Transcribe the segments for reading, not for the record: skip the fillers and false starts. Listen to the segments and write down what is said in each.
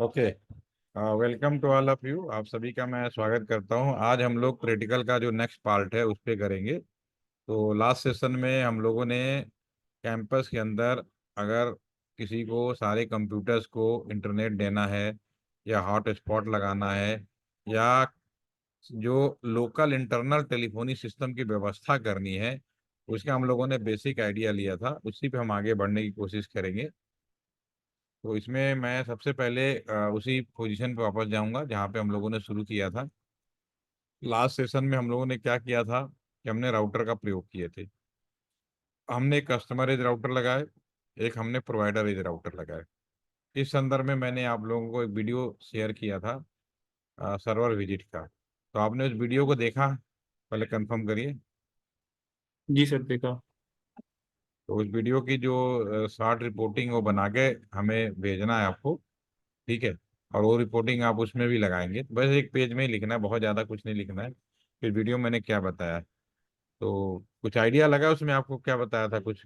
Okay. Welcome to all of you. आप सभी का मैं स्वागत करता हूं। आज हम लोग प्रैक्टिकल का जो नेक्स्ट पार्ट है उस पे करेंगे। तो लास्ट सेशन में हम लोगों ने कैंपस के अंदर अगर किसी को सारे कंप्यूटर्स को इंटरनेट देना है या हॉटस्पॉट लगाना है या जो लोकल इंटरनल टेलीफोनी सिस्टम की व्यवस्था करनी है, उसका हम लोगों ने बेसिक आइडिया लिया था। उसी पे हम आगे बढ़ने की कोशिश करेंगे। तो इसमें मैं सबसे पहले उसी पोजीशन पे वापस जाऊंगा जहाँ पे हम लोगों ने शुरू किया था। लास्ट सेशन में हम लोगों ने क्या किया था कि हमने राउटर का प्रयोग किए थे। हमने एक कस्टमर एज राउटर लगाए, एक हमने प्रोवाइडर एज राउटर लगाए। इस संदर्भ में मैंने आप लोगों को एक वीडियो शेयर किया था सर्वर विजिट का। तो आपने उस वीडियो को देखा? पहले कंफर्म करिए। जी सर, देखा। तो उस वीडियो की जो शॉर्ट रिपोर्टिंग वो बना के हमें भेजना है आपको। ठीक है। और वो रिपोर्टिंग आप उसमें भी लगाएंगे, तो बस एक पेज में ही लिखना है, बहुत ज़्यादा कुछ नहीं लिखना है। फिर वीडियो मैंने क्या बताया, तो कुछ आइडिया लगा उसमें? आपको क्या बताया था कुछ?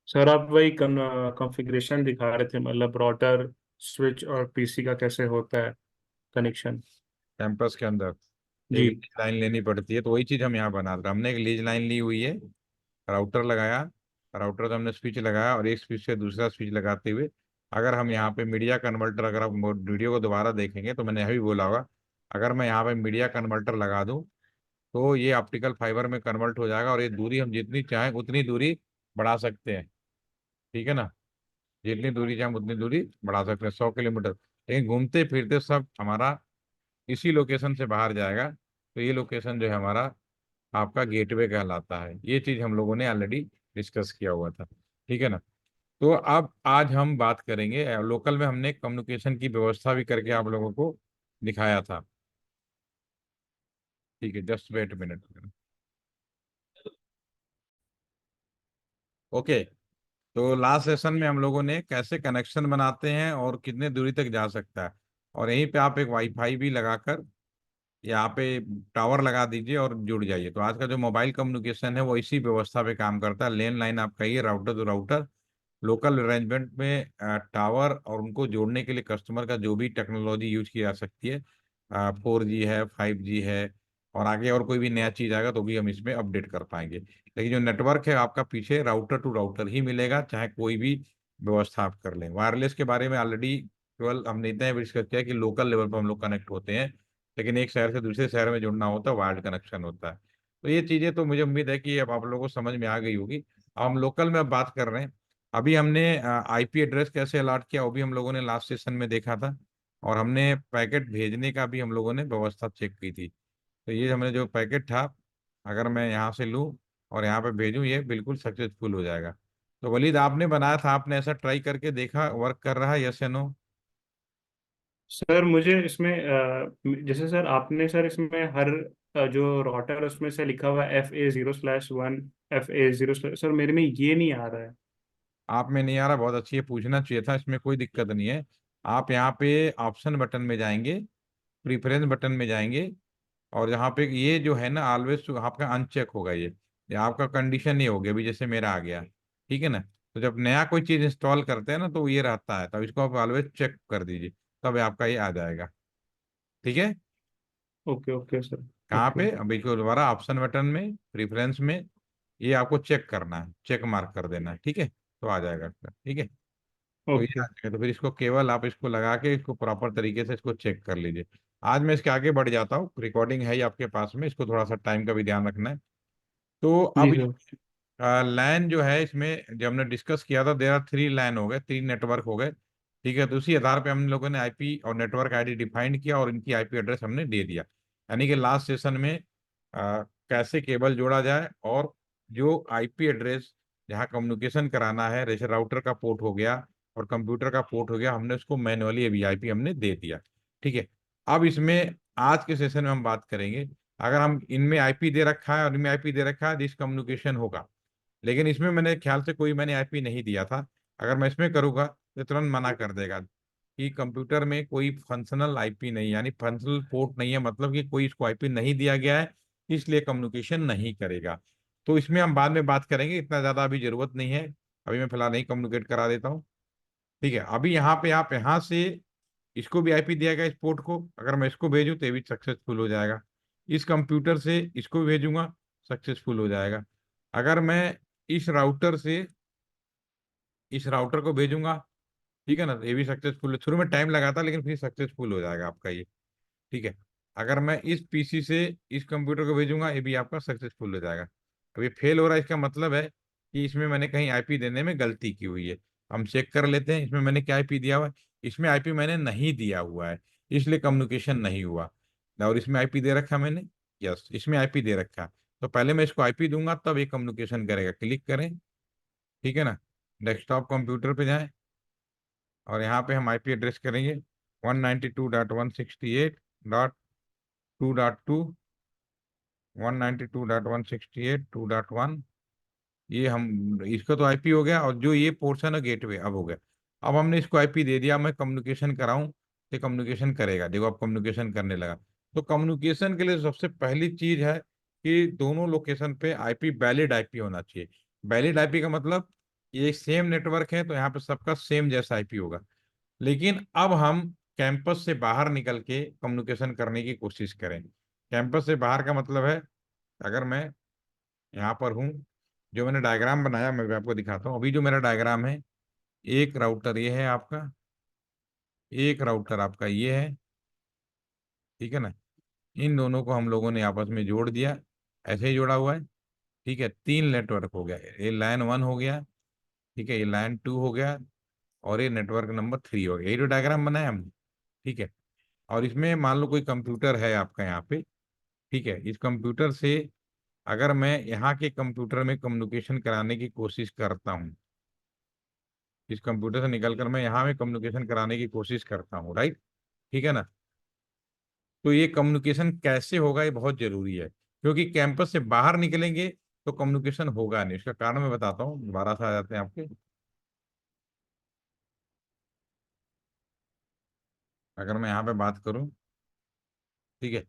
सर आप वही कॉन्फ़िगरेशन दिखा रहे थे, मतलब राउटर, स्विच और पीसी का कैसे होता है कनेक्शन। कैंपस के अंदर एक जी। लीज लाइन लेनी पड़ती है, तो वही चीज़ हम यहाँ बना रहे हैं। हमने एक लीज लाइन ली हुई है, राउटर लगाया, राउटर से हमने स्विच लगाया और एक स्विच से दूसरा स्विच लगाते हुए अगर हम यहाँ पे मीडिया कन्वर्टर, अगर आप वीडियो को दोबारा देखेंगे तो मैंने यह भी बोला होगा, अगर मैं यहाँ पे मीडिया कन्वर्टर लगा दूँ तो ये ऑप्टिकल फाइबर में कन्वर्ट हो जाएगा और ये दूरी हम जितनी चाहें उतनी दूरी बढ़ा सकते हैं। ठीक है ना? जितनी दूरी चाहें उतनी दूरी बढ़ा सकते हैं, 100 किलोमीटर। लेकिन घूमते फिरते सब हमारा इसी लोकेशन से बाहर जाएगा। तो ये लोकेशन जो है हमारा आपका गेटवे कहलाता है। ये चीज हम लोगों ने ऑलरेडी डिस्कस किया हुआ था। ठीक है ना? तो अब आज हम बात करेंगे लोकल में हमने कम्युनिकेशन की व्यवस्था भी करके आप लोगों को दिखाया था। ठीक है, जस्ट वेट मिनट। ओके। तो लास्ट सेशन में हम लोगों ने कैसे कनेक्शन बनाते हैं और कितने दूरी तक जा सकता है, और यहीं पे आप एक वाईफाई भी लगाकर यहाँ पे टावर लगा दीजिए और जुड़ जाइए। तो आज का जो मोबाइल कम्युनिकेशन है वो इसी व्यवस्था पे काम करता है। लैंड लाइन आप कहिए, राउटर तो राउटर, लोकल अरेंजमेंट में टावर और उनको जोड़ने के लिए कस्टमर का जो भी टेक्नोलॉजी यूज की जा सकती है, 4G है, 5G है, और आगे और कोई भी नया चीज आएगा तो भी हम इसमें अपडेट कर पाएंगे। लेकिन जो नेटवर्क है आपका पीछे राउटर टू राउटर ही मिलेगा, चाहे कोई भी व्यवस्था आप कर लें। वायरलेस के बारे में ऑलरेडी केवल हमने इतना ही डिस्कस किया कि लोकल लेवल पर हम लोग कनेक्ट होते हैं, लेकिन एक शहर से दूसरे शहर में जुड़ना होता है, वायर्ड कनेक्शन होता है। तो ये चीजें तो मुझे उम्मीद है कि अब आप लोगों को समझ में आ गई होगी। अब हम लोकल में अब बात कर रहे हैं। अभी हमने आईपी एड्रेस कैसे अलॉट किया वो भी हम लोगों ने लास्ट सेशन में देखा था, और हमने पैकेट भेजने का भी हम लोगों ने व्यवस्था चेक की थी। तो ये हमने जो पैकेट था, अगर मैं यहाँ से लूँ और यहाँ पे भेजूँ, ये बिल्कुल सक्सेसफुल हो जाएगा। तो वलीद, आपने बनाया था, आपने ऐसा ट्राई करके देखा वर्क कर रहा है, यस या नो? सर मुझे इसमें जैसे सर आपने सर इसमें हर जो राउटर उसमें से लिखा हुआ है FA0/1, FA0, सर मेरे में ये नहीं आ रहा है। आप में नहीं आ रहा? बहुत अच्छी है, पूछना चाहिए था, इसमें कोई दिक्कत नहीं है। आप यहाँ पे ऑप्शन बटन में जाएंगे, प्रीफरेंस बटन में जाएंगे, और यहाँ पे ये जो है ना ऑलवेज आपका अनचेक होगा ये आपका कंडीशन ये हो गया अभी जैसे मेरा आ गया। ठीक है ना? तो जब नया कोई चीज इंस्टॉल करते हैं ना तो ये रहता है, तब इसको आप ऑलवेज चेक कर दीजिए, तब आपका ये आ जाएगा। ठीक है? Okay okay sir. कहाँ ओके। पे? अभी इसको दोबारा ऑप्शन बटन में, प्रीफरेंस में, ये आपको चेक करना है, चेक मार्क कर देना है। ठीक है? तो आ जाएगा आपका। ठीक है? तो ये ओके। आ जाएगा, तो फिर इसको केवल आप इसको लगा के इसको प्रॉपर तरीके से इसको चेक कर लीजिए। आज मैं इसके आगे बढ़ जाता हूँ, रिकॉर्डिंग है ही आपके पास में, इसको थोड़ा सा टाइम का भी ध्यान रखना है। तो जी अब सर। लैन जो है इसमें जो हमने डिस्कस किया था, देर आर 3 लैन हो गए, 3 नेटवर्क हो गए। ठीक है? तो उसी आधार पे हम लोगों ने आईपी और नेटवर्क आईडी डिफाइंड किया और इनकी आईपी एड्रेस हमने दे दिया। यानी कि लास्ट सेशन में कैसे केबल जोड़ा जाए और जो आईपी एड्रेस जहाँ कम्युनिकेशन कराना है, जैसे राउटर का पोर्ट हो गया और कंप्यूटर का पोर्ट हो गया, हमने उसको मैनुअली अभी आईपी हमने दे दिया। ठीक है? अब इसमें आज के सेशन में हम बात करेंगे, अगर हम इनमें आईपी दे रखा है और इनमें आईपी दे रखा है, दिस कम्युनिकेशन होगा। लेकिन इसमें मैंने ख्याल से कोई मैंने आईपी नहीं दिया था। अगर मैं इसमें करूंगा तो तुरंत मना कर देगा कि कंप्यूटर में कोई फंक्शनल आईपी नहीं, यानी फंक्शनल पोर्ट नहीं है, मतलब कि कोई इसको आईपी नहीं दिया गया है, इसलिए कम्युनिकेशन नहीं करेगा। तो इसमें हम बाद में बात करेंगे, इतना ज्यादा अभी जरूरत नहीं है। अभी मैं फिलहाल नहीं कम्युनिकेट करा देता हूँ। ठीक है? अभी यहाँ पे आप यहाँ से इसको भी आईपी दिया गया इस पोर्ट को, अगर मैं इसको भेजूं तो ये भी सक्सेसफुल हो जाएगा। इस कंप्यूटर से इसको भी भेजूंगा, सक्सेसफुल हो जाएगा। अगर मैं इस राउटर से इस राउटर को भेजूंगा, ठीक है ना, तो ये भी सक्सेसफुल, शुरू में टाइम लगाता लेकिन फिर सक्सेसफुल हो जाएगा आपका ये। ठीक है। अगर मैं इस पीसी से इस कंप्यूटर को भेजूंगा, ये भी आपका सक्सेसफुल हो जाएगा। अब ये फेल हो रहा है, इसका मतलब है कि इसमें मैंने कहीं आईपी देने में गलती की हुई है। हम चेक कर लेते हैं इसमें मैंने क्या आईपी दिया हुआ है। इसमें आईपी मैंने नहीं दिया हुआ है, इसलिए कम्युनिकेशन नहीं हुआ। और इसमें आईपी दे रखा मैंने, यस इसमें आईपी दे रखा। तो पहले मैं इसको आईपी दूंगा तब ये कम्युनिकेशन करेगा। क्लिक करें, ठीक है ना, डेस्कटॉप कंप्यूटर पे जाएं और यहाँ पे हम आईपी एड्रेस करेंगे 192.168.2.2, 192.168.2.1। ये हम इसका तो आईपी हो गया, और जो ये पोर्शन है गेटवे अब हो गया। अब हमने इसको आईपी दे दिया, मैं कम्युनिकेशन कराऊं तो कम्युनिकेशन करेगा। देखो अब कम्युनिकेशन करने लगा। तो कम्युनिकेशन के लिए सबसे पहली चीज है कि दोनों लोकेशन पे आईपी वैलिड आईपी होना चाहिए। वैलिड आईपी का मतलब ये सेम नेटवर्क है तो यहाँ पे सबका सेम जैसा आईपी होगा। लेकिन अब हम कैंपस से बाहर निकल के कम्युनिकेशन करने की कोशिश करें। कैंपस से बाहर का मतलब है, अगर मैं यहाँ पर हूँ, जो मैंने डायग्राम बनाया मैं भी आपको दिखाता हूँ। अभी जो मेरा डायग्राम है, एक राउटर ये है आपका, एक राउटर आपका ये है, ठीक है ना। इन दोनों को हम लोगों ने आपस में जोड़ दिया, ऐसे ही जोड़ा हुआ है। ठीक है, तीन नेटवर्क हो गया, ये लाइन 1 हो गया, ठीक है, ये लाइन 2 हो गया, और ये नेटवर्क नंबर 3 हो गया। ये जो डायग्राम बनाया हमने, ठीक है। और इसमें मान लो कोई कंप्यूटर है आपका यहाँ पे, ठीक है। इस कंप्यूटर से अगर मैं यहाँ के कंप्यूटर में कम्युनिकेशन कराने की कोशिश करता हूँ, इस कंप्यूटर से निकलकर मैं यहाँ में कम्युनिकेशन कराने की कोशिश करता हूँ, राइट, ठीक है ना। तो ये कम्युनिकेशन कैसे होगा ये बहुत जरूरी है, क्योंकि कैंपस से बाहर निकलेंगे तो कम्युनिकेशन होगा नहीं। इसका कारण मैं बताता हूँ, दोबारा से आ जाते हैं आपके। अगर मैं यहाँ पे बात करूँ, ठीक है,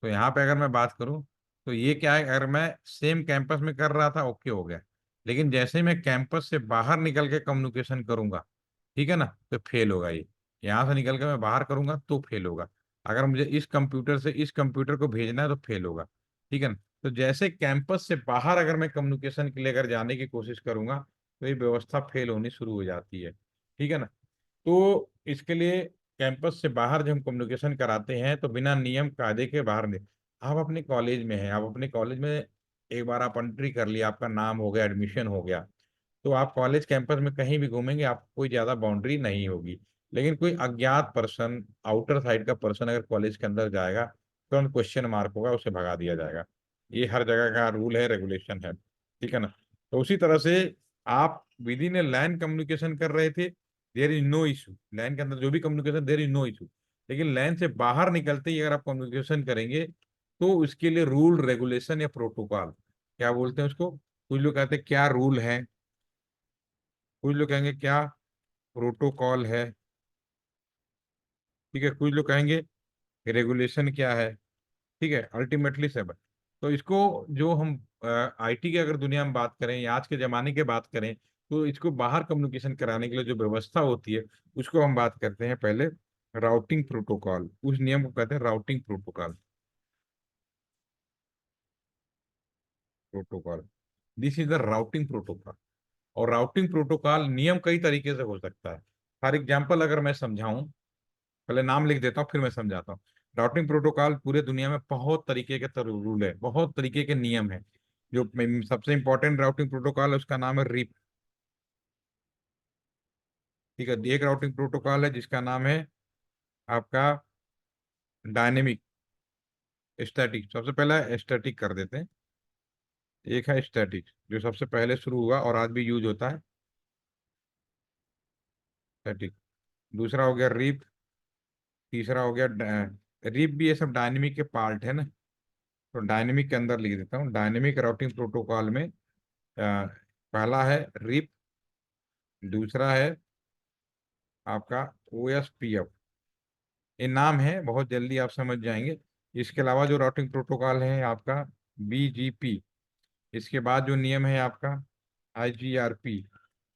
तो यहाँ पे अगर मैं बात करूँ तो ये क्या है, अगर मैं सेम कैंपस में कर रहा था ओके हो गया। लेकिन जैसे ही मैं कैंपस से बाहर निकल के कम्युनिकेशन करूंगा, ठीक है ना, तो फेल होगा ये। यहाँ से निकल के मैं बाहर करूंगा तो फेल होगा। अगर मुझे इस कंप्यूटर से इस कंप्यूटर को भेजना है तो फेल होगा, ठीक है ना। तो जैसे कैंपस से बाहर अगर मैं कम्युनिकेशन के लिए अगर जाने की कोशिश करूंगा तो ये व्यवस्था फेल होनी शुरू हो जाती है, ठीक है ना। तो इसके लिए कैंपस से बाहर जब हम कम्युनिकेशन कराते हैं तो बिना नियम कायदे के बाहर नहीं। आप अपने कॉलेज में हैं, आप अपने कॉलेज में एक बार आप एंट्री कर लिया, आपका नाम हो गया, एडमिशन हो गया, तो आप कॉलेज कैंपस में कहीं भी घूमेंगे आपको कोई ज्यादा बाउंड्री नहीं होगी। लेकिन कोई अज्ञात पर्सन, आउटर साइड का पर्सन अगर कॉलेज के अंदर जाएगा तो क्वेश्चन मार्क होगा, उसे भगा दिया जाएगा। ये हर जगह का रूल है, रेगुलेशन है, ठीक है ना। तो उसी तरह से आप with in A LAN communication कर रहे थे, there is no issue. LAN के अंदर जो भी communication, there is no issue. लेकिन लैन से बाहर निकलते ही अगर आप कम्युनिकेशन करेंगे तो उसके लिए रूल रेगुलेशन या प्रोटोकॉल, क्या बोलते हैं उसको, कुछ लोग कहते हैं क्या रूल है, कुछ लोग कहेंगे क्या प्रोटोकॉल है, ठीक है, कुछ लोग कहेंगे रेगुलेशन क्या है, ठीक है, अल्टीमेटली सब है। तो इसको जो हम आईटी के अगर दुनिया में बात करें या आज के जमाने की बात करें, तो इसको बाहर कम्युनिकेशन कराने के लिए जो व्यवस्था होती है उसको हम बात करते हैं पहले राउटिंग प्रोटोकॉल। उस नियम को कहते हैं routing protocol, protocol this is the routing protocol. और राउटिंग प्रोटोकॉल नियम कई तरीके से हो सकता है। फॉर एग्जाम्पल अगर मैं समझाऊं, पहले नाम लिख देता हूँ फिर मैं समझाता हूँ। राउटिंग प्रोटोकॉल पूरे दुनिया में बहुत तरीके के रूल है, बहुत तरीके के नियम है। जो सबसे इंपॉर्टेंट राउटिंग प्रोटोकॉल है उसका नाम है रिप, ठीक है। एक राउटिंग प्रोटोकॉल है जिसका नाम है आपका डायनेमिक स्टैटिक। सबसे पहला स्टैटिक कर देते हैं। एक है स्टैटिक जो सबसे पहले शुरू हुआ और आज भी यूज होता है, स्टैटिक। दूसरा हो गया रिप, तीसरा हो गया रिप भी ये सब डायनेमिक के पार्ट है ना। तो डायनेमिक के अंदर लिख देता हूँ, डायनेमिक राउटिंग प्रोटोकॉल में पहला है रिप, दूसरा है आपका OSPF। ये नाम है, बहुत जल्दी आप समझ जाएंगे। इसके अलावा जो राउटिंग प्रोटोकॉल है आपका BGP, इसके बाद जो नियम है आपका IGRP,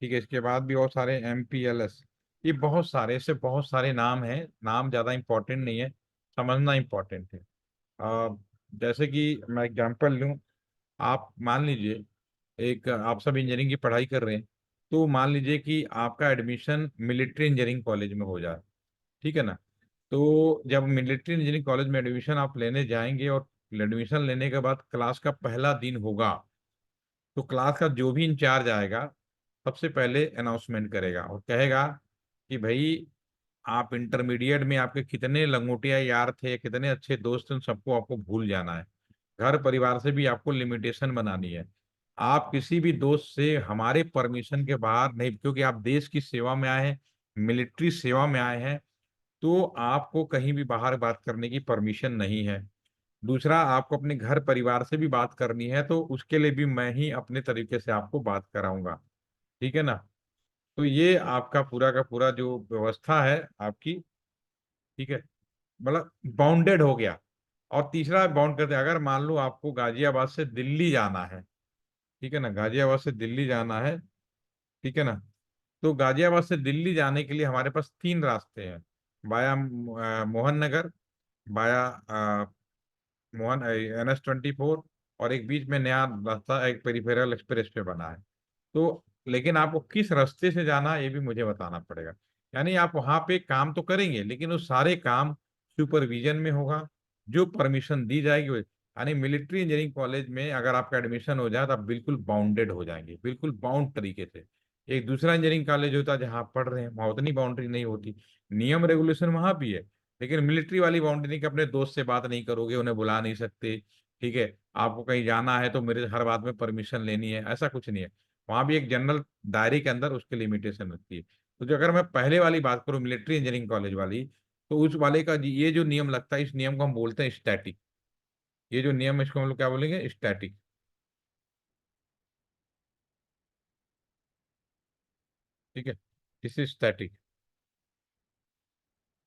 ठीक है। इसके बाद भी और सारे MPLS, ये बहुत सारे, ऐसे बहुत सारे नाम हैं, नाम ज्यादा इंपॉर्टेंट नहीं है, समझना इंपॉर्टेंट है। अ, जैसे कि मैं एग्जांपल लूं, आप मान लीजिए, एक आप सब इंजीनियरिंग की पढ़ाई कर रहे हैं, तो मान लीजिए कि आपका एडमिशन मिलिट्री इंजीनियरिंग कॉलेज में हो जाए, ठीक है ना। तो जब मिलिट्री इंजीनियरिंग कॉलेज में एडमिशन आप लेने जाएंगे, और एडमिशन लेने के बाद क्लास का पहला दिन होगा, तो क्लास का जो भी इंचार्ज आएगा, सबसे पहले अनाउंसमेंट करेगा और कहेगा कि भाई, आप इंटरमीडिएट में आपके कितने लंगोटिया यार थे, कितने अच्छे दोस्त, उन सबको आपको भूल जाना है। घर परिवार से भी आपको लिमिटेशन बनानी है। आप किसी भी दोस्त से हमारे परमिशन के बाहर नहीं, क्योंकि आप देश की सेवा में आए हैं, मिलिट्री सेवा में आए हैं, तो आपको कहीं भी बाहर बात करने की परमिशन नहीं है। दूसरा, आपको अपने घर परिवार से भी बात करनी है, तो उसके लिए भी मैं ही अपने तरीके से आपको बात कराऊंगा, ठीक है ना। तो ये आपका पूरा का पूरा जो व्यवस्था है आपकी, ठीक है, मतलब बाउंडेड हो गया। और तीसरा बाउंड करते हैं, अगर मान लो आपको गाजियाबाद से दिल्ली जाना है, ठीक है ना, गाजियाबाद से दिल्ली जाना है, ठीक है ना। तो गाजियाबाद से दिल्ली जाने के लिए हमारे पास तीन रास्ते हैं, बाया मोहन नगर, बाया मोहन NH-24, और एक बीच में नया रास्ता एक पेरिफेरल एक्सप्रेस पे बना है। तो लेकिन आपको किस रास्ते से जाना है ये भी मुझे बताना पड़ेगा। यानी आप वहां पे काम तो करेंगे, लेकिन वो सारे काम सुपरविजन में होगा, जो परमिशन दी जाएगी यानी मिलिट्री इंजीनियरिंग कॉलेज में अगर आपका एडमिशन हो जाए तो आप बिल्कुल बाउंडेड हो जाएंगे, बिल्कुल बाउंड तरीके से। एक दूसरा इंजीनियरिंग कॉलेज होता है जहाँ आप पढ़ रहे हैं, वहाँ उतनी बाउंड्री नहीं होती। नियम रेगुलेशन वहां भी है, लेकिन मिलिट्री वाली बाउंड्री नहीं कि अपने दोस्त से बात नहीं करोगे, उन्हें बुला नहीं सकते, ठीक है। आपको कहीं जाना है तो मेरे हर बात में परमिशन लेनी है, ऐसा कुछ नहीं है। वहां भी एक जनरल दायरे के अंदर उसकी लिमिटेशन होती है। तो जो अगर मैं पहले वाली बात करूं, मिलिट्री इंजीनियरिंग कॉलेज वाली, तो उस वाले का ये जो नियम लगता है, इस नियम को हम बोलते हैं स्टैटिक। ये जो नियम है, इसको हम लोग क्या बोलेंगे, स्टैटिक, ठीक है। दिस इज स्टैटिक,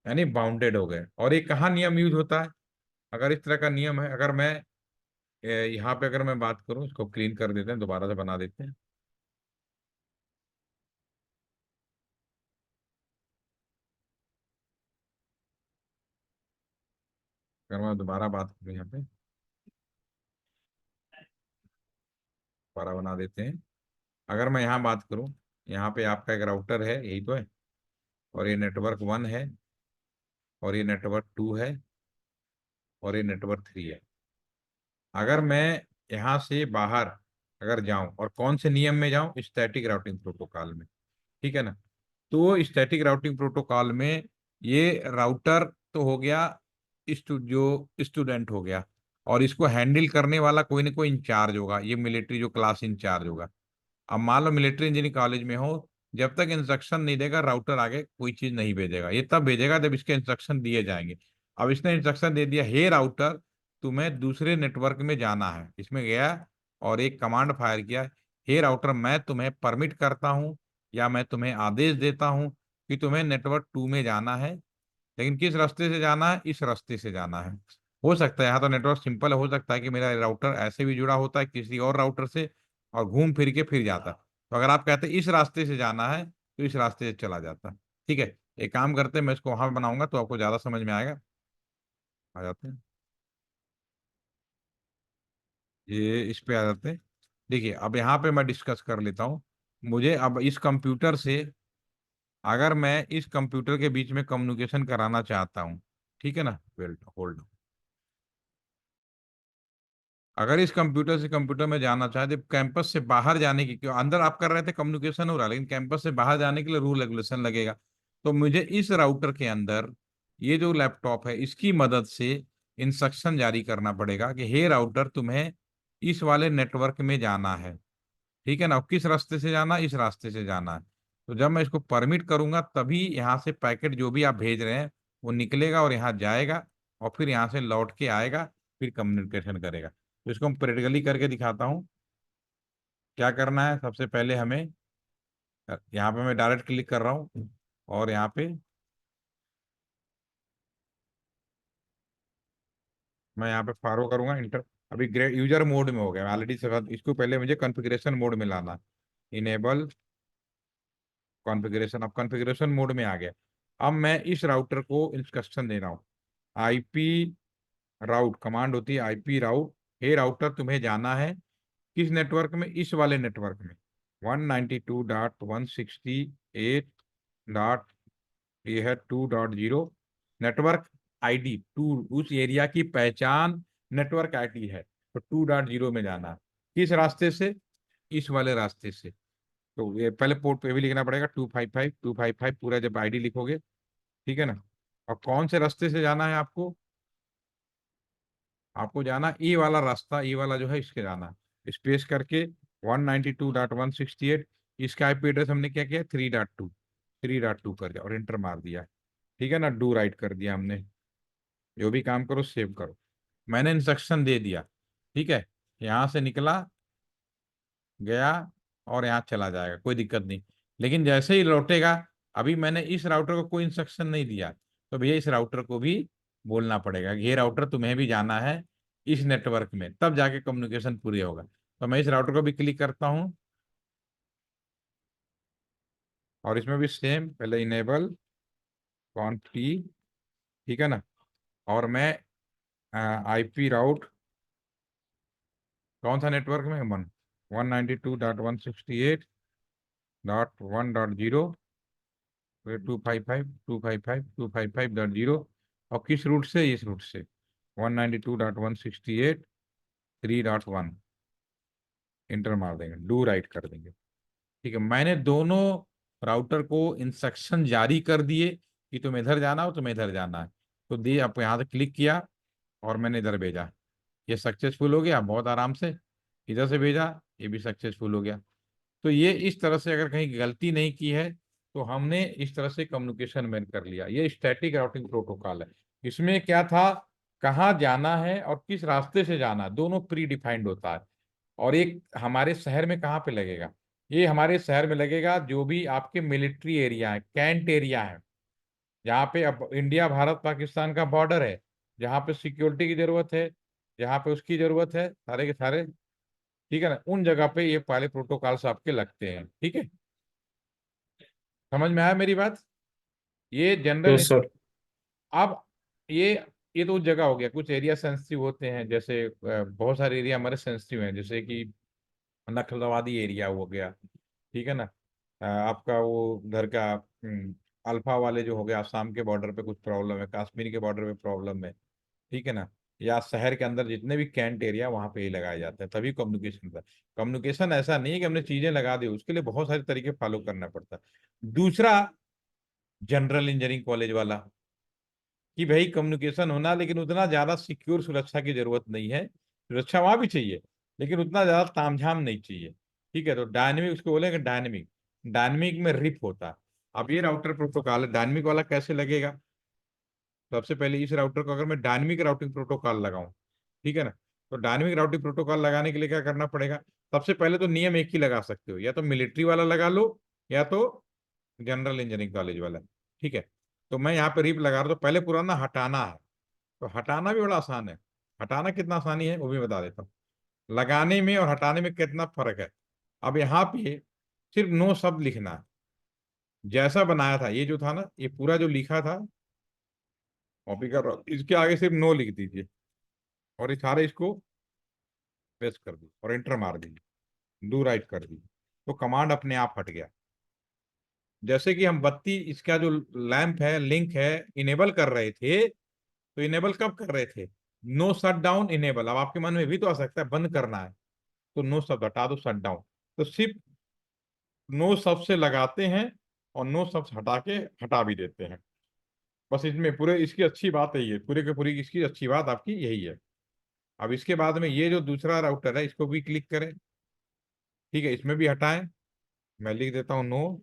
यानी बाउंडेड हो गए। और ये कहाँ नियम यूज होता है, अगर इस तरह का नियम है, अगर मैं यहाँ पे अगर मैं बात करूँ, इसको क्लीन कर देते हैं, दोबारा से बना देते हैं। अगर मैं दोबारा बात करूँ यहाँ पे, दोबारा बना देते हैं। अगर मैं यहाँ बात करूँ, यहाँ पे आपका एक राउटर है, यही तो है, और ये नेटवर्क 1 है, और ये नेटवर्क 2 है, और ये नेटवर्क 3 है। अगर मैं यहाँ से बाहर अगर जाऊं, और कौन से नियम में जाऊं, स्टैटिक राउटिंग प्रोटोकॉल में, ठीक है ना। तो स्टैटिक राउटिंग प्रोटोकॉल में ये राउटर तो हो गया, जो स्टूडेंट हो गया, और इसको हैंडल करने वाला कोई ना कोई इंचार्ज होगा, ये मिलिट्री जो क्लास इंचार्ज होगा। अब मान लो मिलिट्री इंजीनियरिंग कॉलेज में हो, जब तक इंस्ट्रक्शन नहीं देगा राउटर आगे कोई चीज नहीं भेजेगा, ये तब भेजेगा जब इसके इंस्ट्रक्शन दिए जाएंगे। अब इसने इंस्ट्रक्शन दे दिया, हे राउटर, तुम्हें दूसरे नेटवर्क में जाना है, इसमें गया और एक कमांड फायर किया, हे राउटर, मैं तुम्हें परमिट करता हूँ या मैं तुम्हें आदेश देता हूँ कि तुम्हें नेटवर्क 2 में जाना है, लेकिन किस रास्ते से जाना है, इस रास्ते से जाना है। हो सकता है यहाँ तो नेटवर्क सिंपल हो सकता है कि मेरा राउटर ऐसे भी जुड़ा होता है किसी और राउटर से, और घूम फिर के फिर जाता। तो अगर आप कहते हैं इस रास्ते से जाना है, तो इस रास्ते से चला जाता, ठीक है। एक काम करते हैं, मैं इसको वहां बनाऊंगा तो आपको ज्यादा समझ में आएगा। आ जाते हैं, ये इस पे आ जाते हैं। देखिए, अब यहाँ पे मैं डिस्कस कर लेता हूँ। मुझे अब इस कंप्यूटर से, अगर मैं इस कंप्यूटर के बीच में कम्युनिकेशन कराना चाहता हूँ, ठीक है ना, वेल्ट होल्ड, अगर इस कंप्यूटर से कंप्यूटर में जाना चाहते, कैंपस से बाहर जाने की, क्यों अंदर आप कर रहे थे कम्युनिकेशन हो रहा है, लेकिन कैंपस से बाहर जाने के लिए रूल रेगुलेशन लगेगा। तो मुझे इस राउटर के अंदर ये जो लैपटॉप है इसकी मदद से इंस्ट्रक्शन जारी करना पड़ेगा कि हे राउटर, तुम्हें इस वाले नेटवर्क में जाना है, ठीक है ना, किस रास्ते से जाना, इस रास्ते से जाना है। तो जब मैं इसको परमिट करूंगा तभी यहाँ से पैकेट जो भी आप भेज रहे हैं वो निकलेगा और यहाँ जाएगा, और फिर यहाँ से लौट के आएगा, फिर कम्युनिकेशन करेगा। तो इसको हम प्रैक्टिकली करके दिखाता हूँ। क्या करना है, सबसे पहले हमें यहाँ पे मैं डायरेक्ट क्लिक कर रहा हूँ, और यहाँ पे मैं यहाँ पे फॉलो करूंगा इंटर। अभी ग्रेड यूजर मोड में हो गया ऑलरेडी से, इसको पहले मुझे कॉन्फ़िगरेशन मोड में लाना, इनेबल कॉन्फ़िगरेशन, अब कॉन्फ़िगरेशन मोड में आ गया। अब मैं इस राउटर को इंस्ट्रक्शन दे रहा हूँ, आईपी राउट कमांड होती है, आईपी राउट। हे राउटर, तुम्हें जाना है किस नेटवर्क में, इस वाले नेटवर्क में, 192.168 ये है 2.0 नेटवर्क आईडी, टू उस एरिया की पहचान नेटवर्क आईडी है, तो 2.0 में जाना है। किस रास्ते से, इस वाले रास्ते से। तो ये पहले पोर्ट पे भी लिखना पड़ेगा 255 पूरा जब आईडी लिखोगे, ठीक है ना। और कौन से रास्ते से जाना है आपको, आपको जाना ई वाला रास्ता, ई वाला जो है इसके जाना, स्पेस करके 192.168, इसका आईपी एड्रेस हमने क्या किया, 3.2 कर दिया और इंटर मार दिया, ठीक है ना। डू राइट कर दिया हमने। जो भी काम करो सेव करो, मैंने इंस्ट्रक्शन दे दिया, ठीक है। यहाँ से निकला गया और यहाँ चला जाएगा, कोई दिक्कत नहीं। लेकिन जैसे ही लौटेगा, अभी मैंने इस राउटर को कोई इंस्ट्रक्शन नहीं दिया, तो भैया इस राउटर को भी बोलना पड़ेगा कि ये राउटर तुम्हें भी जाना है इस नेटवर्क में, तब जाके कम्युनिकेशन पूरी होगा। तो मैं इस राउटर को भी क्लिक करता हूँ और इसमें भी सेम, पहले इनेबल कॉन्फी, ठीक है ना। और मैं आईपी राउट कौन सा नेटवर्क में, 192.168.1.0, 255.255.255.0, और किस रूट से, इस रूट से 192.168.3.1, इंटर मार देंगे, डू राइट कर देंगे, ठीक है। मैंने दोनों राउटर को इंस्ट्रक्शन जारी कर दिए कि तुम इधर जाना हो, तुम इधर जाना है। तो दिए, आप यहाँ से क्लिक किया और मैंने इधर भेजा, ये सक्सेसफुल हो गया बहुत आराम से। इधर से भेजा, ये भी सक्सेसफुल हो गया। तो ये इस तरह से, अगर कहीं गलती नहीं की है तो हमने इस तरह से कम्युनिकेशन मैन कर लिया। ये स्टैटिक राउटिंग प्रोटोकॉल है। इसमें क्या था, कहाँ जाना है और किस रास्ते से जाना है, दोनों प्री डिफाइंड होता है। और एक हमारे शहर में कहाँ पे लगेगा, ये हमारे शहर में लगेगा जो भी आपके मिलिट्री एरिया है, कैंट एरिया है, जहाँ पे अब इंडिया भारत पाकिस्तान का बॉर्डर है, जहाँ पे सिक्योरिटी की जरूरत है, जहाँ पे उसकी जरूरत है, सारे के सारे, ठीक है ना, उन जगह पे ये पहले प्रोटोकॉल्स आपके लगते हैं, ठीक है। समझ में आया मेरी बात, ये जनरल। Yes sir. अब ये ये तो उस जगह हो गया, कुछ एरिया सेंसिटिव होते हैं, जैसे बहुत सारे एरिया हमारे सेंसिटिव हैं, जैसे कि नक्सलवादी एरिया हो गया, ठीक है ना। आपका वो घर का अल्फा वाले जो हो गया, आसाम के बॉर्डर पे कुछ प्रॉब्लम है, कश्मीर के बॉर्डर पे प्रॉब्लम है, ठीक है ना। या शहर के अंदर जितने भी कैंट एरिया, वहां पे ही लगाए जाते हैं, तभी कम्युनिकेशन होता है। कम्युनिकेशन ऐसा नहीं है कि हमने चीजें लगा दी, उसके लिए बहुत सारे तरीके फॉलो करना पड़ता है। दूसरा, जनरल इंजीनियरिंग कॉलेज वाला, कि भाई कम्युनिकेशन होना, लेकिन उतना ज्यादा सिक्योर सुरक्षा की जरूरत नहीं है, सुरक्षा वहां भी चाहिए लेकिन उतना ज्यादा तामझाम नहीं चाहिए, ठीक है। तो डायनेमिक उसको बोलेंगे, डायनेमिक, डायनेमिक में रिप होता है। अब ये राउटर प्रोटोकॉल है, डायनेमिक वाला कैसे लगेगा। सबसे पहले इस राउटर को अगर मैं डायनेमिक राउटिंग प्रोटोकॉल लगाऊं, ठीक है ना, तो डायनेमिक राउटिंग प्रोटोकॉल लगाने के लिए क्या करना पड़ेगा। सबसे पहले तो नियम एक ही लगा सकते हो, या तो मिलिट्री वाला लगा लो, या तो जनरल इंजीनियरिंग कॉलेज वाला, ठीक है। तो मैं यहाँ पे रिप लगा रहा हूं, तो पहले पुराना हटाना है। तो हटाना भी बड़ा आसान है। हटाना कितना आसानी है वो भी बता देता हूँ। लगाने में और हटाने में कितना फर्क है। अब यहाँ पे सिर्फ नो शब्द लिखना है, जैसा बनाया था ये जो था ना, ये पूरा जो लिखा था, कॉपी कर रहा हूं, इसके आगे सिर्फ नो लिख दीजिए और इस सारे इसको पेस्ट कर दीजिए और एंटर मार दीजिए, डू राइट कर दीजिए। तो कमांड अपने आप हट गया। जैसे कि हम बत्ती, इसका जो लैंप है, लिंक है, इनेबल कर रहे थे, तो इनेबल कब कर रहे थे, नो शट डाउन इनेबल। अब आपके मन में भी तो आ सकता है बंद करना है, तो नो शब्द हटा दो, शट डाउन। तो सिर्फ नो शब्द से लगाते हैं और नो शब्द हटा के हटा भी देते हैं। बस इसमें पूरे इसकी अच्छी बात है, ये पूरे के पूरी इसकी अच्छी बात आपकी यही है। अब इसके बाद में ये जो दूसरा राउटर है, इसको भी क्लिक करें, ठीक है, इसमें भी हटाएं। मैं लिख देता हूँ नो।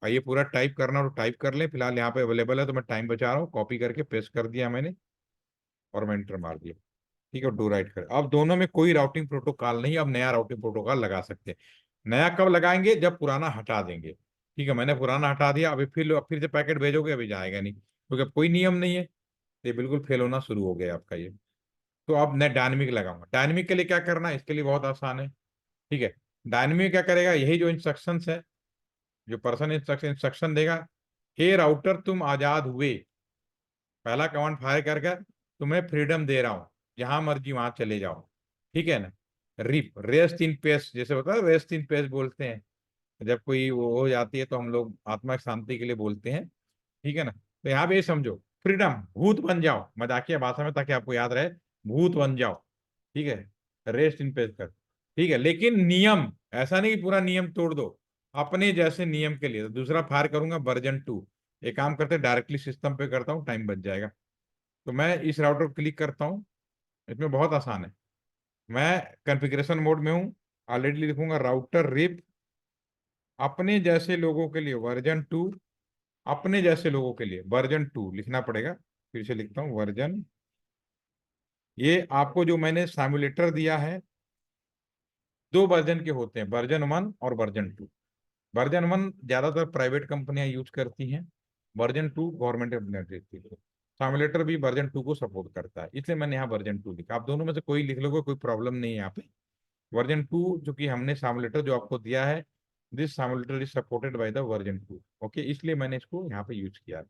और ये पूरा टाइप करना तो टाइप कर लें, फिलहाल यहाँ पे अवेलेबल है तो मैं टाइम बचा रहा हूँ, कॉपी करके पेस्ट कर दिया मैंने और मैं एंटर मार दिया, ठीक है। डू राइट कर, अब दोनों में कोई राउटिंग प्रोटोकॉल नहीं, अब नया राउटिंग प्रोटोकॉल लगा सकते हैं। नया कब लगाएंगे, जब पुराना हटा देंगे, ठीक है। मैंने पुराना हटा दिया, अभी फिर से पैकेट भेजोगे, अभी जाएगा नहीं क्योंकि अब कोई नियम नहीं है, तो ये बिल्कुल फेल होना शुरू हो गया आपका ये। तो अब मैं डायनेमिक लगाऊंगा। डायनेमिक के लिए क्या करना है, इसके लिए बहुत आसान है, ठीक है। डायनेमिक क्या करेगा, यही जो इंस्ट्रक्शंस है, जो पर्सन इंस्ट्रक्शन इंस्ट्रक्शन देगा, हे राउटर तुम आजाद हुए, पहला कमांड फायर करके तुम्हें फ्रीडम दे रहा हूं, जहां मर्जी वहां चले जाओ, ठीक है ना। रिप, रेस्ट इन पेस, जैसे होता है रेस्ट इन पेस बोलते हैं, जब कोई वो हो जाती है तो हम लोग आत्मा की शांति के लिए बोलते हैं, ठीक है ना। तो यहाँ पे ये समझो, फ्रीडम, भूत बन जाओ, मजाकिया भाषा में, ताकि आपको याद रहे, भूत बन जाओ, ठीक है, रेस्ट इन पेस कर, ठीक है। लेकिन नियम, ऐसा नहीं कि पूरा नियम तोड़ दो, अपने जैसे नियम के लिए। तो दूसरा फायर करूंगा वर्जन 2। एक काम करते हैं, डायरेक्टली सिस्टम पे करता हूँ, टाइम बच जाएगा। तो मैं इस राउटर को क्लिक करता हूँ, इसमें बहुत आसान है। मैं कॉन्फ़िगरेशन मोड में हूँ, ऑलरेडी लिखूंगा राउटर रिप अपने जैसे लोगों के लिए वर्जन 2, अपने जैसे लोगों के लिए वर्जन 2 लिखना पड़ेगा। फिर से लिखता हूँ वर्जन, ये आपको जो मैंने सिमुलेटर दिया है, दो वर्जन के होते हैं, वर्जन 1 और वर्जन 2। वर्जन 1 ज्यादातर प्राइवेट कंपनियां यूज करती हैं, वर्जन 2 गवर्नमेंट अपडेट देती है। सिमुलेटर भी वर्जन 2 को सपोर्ट करता है, इसलिए मैंने यहाँ वर्जन 2 लिखा। आप दोनों में से कोई लिख लोगे, कोई प्रॉब्लम नहीं है यहाँ पे। वर्जन 2 जो कि हमने सिमुलेटर जो आपको दिया है, this simulator is supported by the version 2, okay, इसलिए मैंने इसको यहाँ पे यूज किया।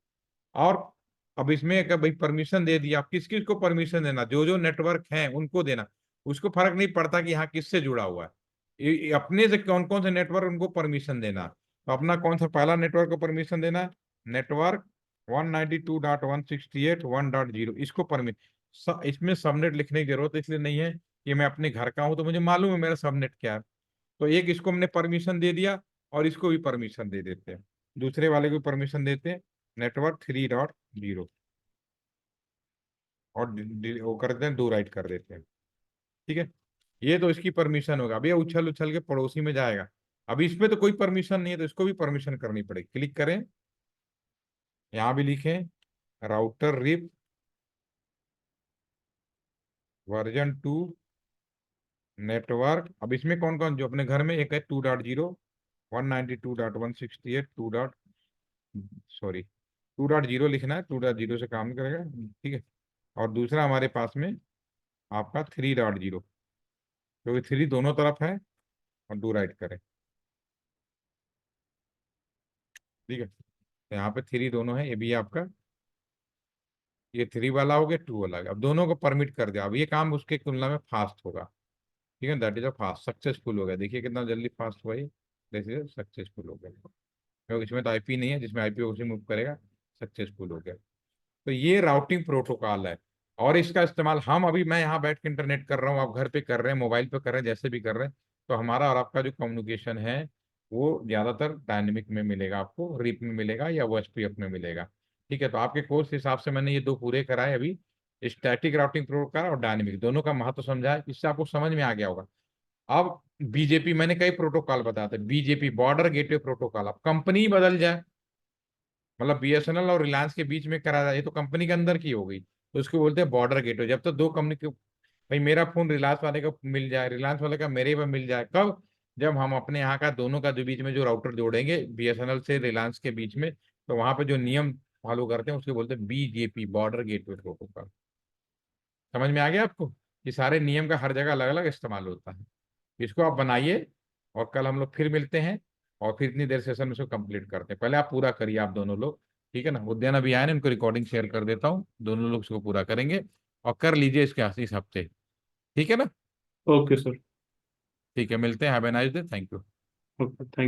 और अब इसमें एक भाई परमिशन दे दिया, आप किस किस को परमिशन देना, जो जो नेटवर्क है उनको देना। उसको फर्क नहीं पड़ता कि यहाँ किससे जुड़ा हुआ है, अपने से कौन कौन से नेटवर्क उनको परमिशन देना। तो अपना कौन सा पहला नेटवर्क को परमिशन देना, नेटवर्क 192.168.1.0, इसको परमिशन। इसमें सबनेट लिखने की जरूरत इसलिए नहीं है कि मैं अपने घर का हूं तो मुझे मालूम है मेरा सबनेट क्या है। तो एक इसको हमने परमिशन दे दिया, और इसको भी परमिशन दे देते हैं, दूसरे वाले को परमिशन देते हैं, नेटवर्क 3.0, और वो कर देते हैं, दो राइट कर देते हैं, ठीक है। ये तो इसकी परमिशन होगा। अभी ये उछल उछल के पड़ोसी में जाएगा, अभी इसमें तो कोई परमिशन नहीं है, तो इसको भी परमिशन करनी पड़ेगी। क्लिक करें, यहाँ भी लिखें राउटर रिप वर्जन 2 नेटवर्क। अब इसमें कौन कौन, जो अपने घर में एक है 2.0, 192.168 टू डॉट, सॉरी 2.0 लिखना है, 2.0 से काम नहीं करेगा, ठीक है। और दूसरा हमारे पास में आपका 3.0, क्योंकि 3 दोनों तरफ है, और दो राइट करें, ठीक है। तो यहाँ पे 3 दोनों है, ये भी आपका, ये 3 वाला हो गया, 2 वाला हो गया। अब दोनों को परमिट कर दिया, अब ये काम उसके तुलना में फास्ट होगा, ठीक है। That is a fast, successful हो गया, देखिए कितना जल्दी फास्ट हुआ ये, दिस इज सक्सेसफुल हो गया, क्योंकि इसमें तो आईपी नहीं है, जिसमें आईपी उसे मूव करेगा, सक्सेसफुल हो गया। तो ये राउटिंग प्रोटोकॉल है, और इसका इस्तेमाल हम अभी, मैं यहाँ बैठ के इंटरनेट कर रहा हूँ, आप घर पे कर रहे हैं, मोबाइल पे कर रहे हैं, जैसे भी कर रहे हैं। तो हमारा और आपका जो कम्युनिकेशन है, वो ज्यादातर डायनेमिक में मिलेगा, आपको रिप में मिलेगा या ओएसपीएफ में मिलेगा, ठीक है। तो आपके कोर्स के हिसाब से मैंने ये दो पूरे कराए अभी, स्टैटिक राउटिंग प्रोटोकॉल और डायनेमिक, दोनों का महत्व समझा है, इससे आपको समझ में आ गया होगा। अब बीजेपी, मैंने कई प्रोटोकॉल बताया था, बीजेपी बॉर्डर गेटवे प्रोटोकॉल, अब कंपनी बदल जाए, मतलब बीएसएनएल और रिलायंस के बीच में करा जाए, ये तो कंपनी के अंदर की हो गई, तो उसको बोलते हैं बॉर्डर गेटवे। जब तक दो कंपनी के, भाई मेरा फोन रिलायंस वाले का मिल जाए, रिलायंस वाले का मेरे पे मिल जाए, कब, जब हम अपने यहाँ का दोनों का जो बीच में जो राउटर जोड़ेंगे बीएसएनएल से रिलायंस के बीच में, तो वहां पे जो नियम फॉलो करते हैं उसको बोलते हैं बीजेपी, बॉर्डर गेटवे प्रोटोकॉल। समझ में आ गया आपको, ये सारे नियम का हर जगह अलग अलग इस्तेमाल होता है। इसको आप बनाइए, और कल हम लोग फिर मिलते हैं, और फिर इतनी देर सेशन में इसको कंप्लीट करते हैं। पहले आप पूरा करिए आप दोनों लोग, ठीक है ना। उद्यान अभी आए ना, उनको रिकॉर्डिंग शेयर कर देता हूँ, दोनों लोग इसको पूरा करेंगे, और कर लीजिए इसके इस हफ्ते, ठीक है ना। Okay sir. ठीक है, मिलते हैं, have a nice day, thank you. Okay, thank